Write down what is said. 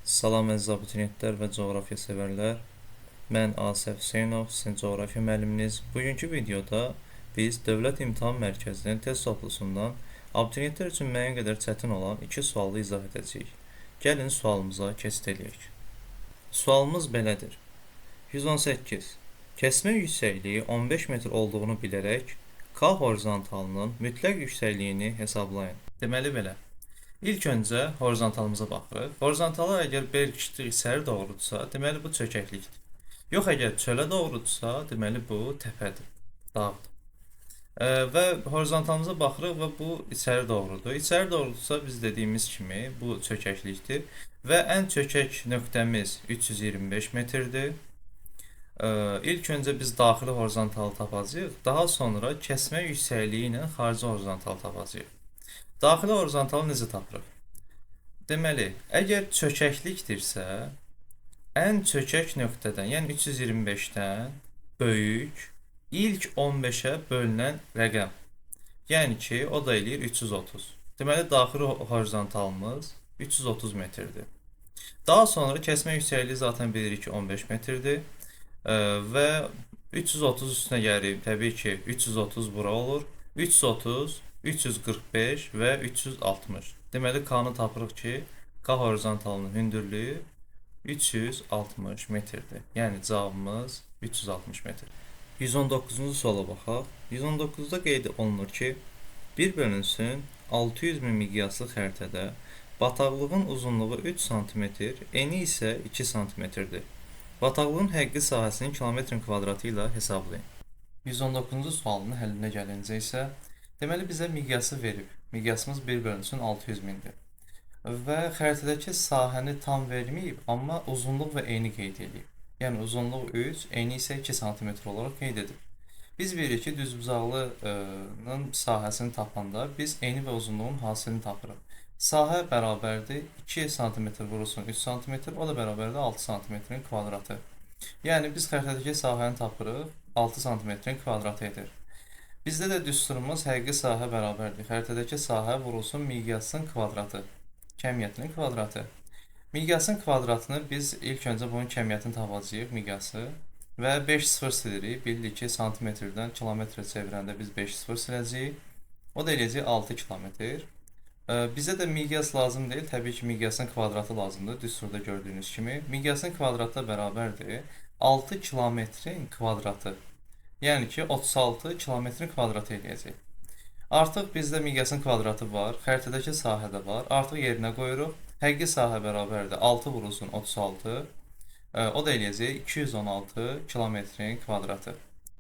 Salam əziz abituriyentlər və coğrafiya sevərlər. Mən Asəf Hüseynov, sizin coğrafiya müəlliminiz. Bugünkü videoda biz Dövlət İmtahan Mərkəzinin test toplusundan abituriyentlər üçün müəyyən qədər çətin olan iki sualı izah edəcəyik. Gəlin sualımıza keçid edək. Sualımız belədir. 118. Kəsmə yüksəkliyi 15 metr olduğunu bilərək K horizontalının mütləq yüksəkliyini hesablayın. Deməli belə. İlk öncə horizontalımıza baxırıq. Horizontalı əgər belki içəri doğrudursa, deməli bu çökəklikdir. Yox, əgər çölə doğrudursa, deməli bu təpədir, dağdır. Və horizontalımıza baxırıq və bu içəri doğrudur. İçəri doğrudursa biz dediyimiz kimi bu çökəklikdir və ən çökək nöqtəmiz 325 metrdir. İlk öncə biz daxili horizontalı tapacağıq, daha sonra kəsmə yüksəkliyi ilə xarici horizontalı tapacağıq. Daxili horizontalı necə tapırıq? Deməli, əgər çökəklikdirsə, ən çökək nöqtədən, yəni 325-dən böyük ilk 15-ə bölünən rəqəm. Yəni ki, o da eləyir 330. Deməli, daxili horizontalımız 330 metrdir. Daha sonra kəsmə yüksəkliyi zaten bilirik ki, 15 metrdir. Və 330 üstünə gəlir, təbii ki, 330 bura olur. 330, 345 və 360. Deməli, K-nı tapırıq ki, K horizontalının hündürlüyü 360 metrdir. Yəni, cavabımız 360 metr. 119-cu suala baxaq. 119-da qeyd olunur ki, 1 bölünsün 600 min miqyaslı xəritədə bataqlığın uzunluğu 3 cm, eni isə 2 cm-dir. Bataqlığın həqiqi sahəsinin kilometrin kvadratı ilə hesablayın. 119-cu sualın həllinə gəlincə isə, deməli bizə miqyası verib. Miqyasımız 1 bölünsün 600 mindir. Və xəritədəki sahəni tam verməyib, amma uzunluq və eni qeyd edib. Yəni uzunluq 3, eni isə 2 cm olaraq qeyd edib. Biz bilirik ki, düzbucaqlının sahəsini tapanda biz eni və uzunluğun hasilini tapırıq. Sahə bərabərdir 2 cm vurulsun 3 cm, o da bərabərdir 6 cm-in kvadratı. Yəni biz xəritədəki sahəni tapırıq, 6 cm-in kvadratı edir. Bizdə də düsturumuz həqiqi sahə bərabərdir. Xəritədəki sahə vurulsun miqyasın kvadratı, kəmiyyətinin kvadratı. Miqyasın kvadratını biz ilk öncə bunun kəmiyyətini tapacağıq, miqyası. Və 5 sıfır silirik. Bilirik ki, santimetrdən kilometrə çevirəndə biz 5 sıfır siləcəyik. O da eləyəcək 6 kilometr. Bizə də miqyas lazım deyil. Təbii ki, miqyasın kvadratı lazımdır. Düsturda gördüyünüz kimi. Miqyasın kvadratı bərabərdir 6 kilometrin kvadratı. Yəni ki, 36 kilometrin kvadratı eləyəcək. Artıq bizdə miqyasın kvadratı var, xəritədəki sahə də var. Artıq yerinə qoyuruq. Həqiqi sahə bərabərdir 6 vurulsun 36. O da eləyəcək 216 kilometrin kvadratı.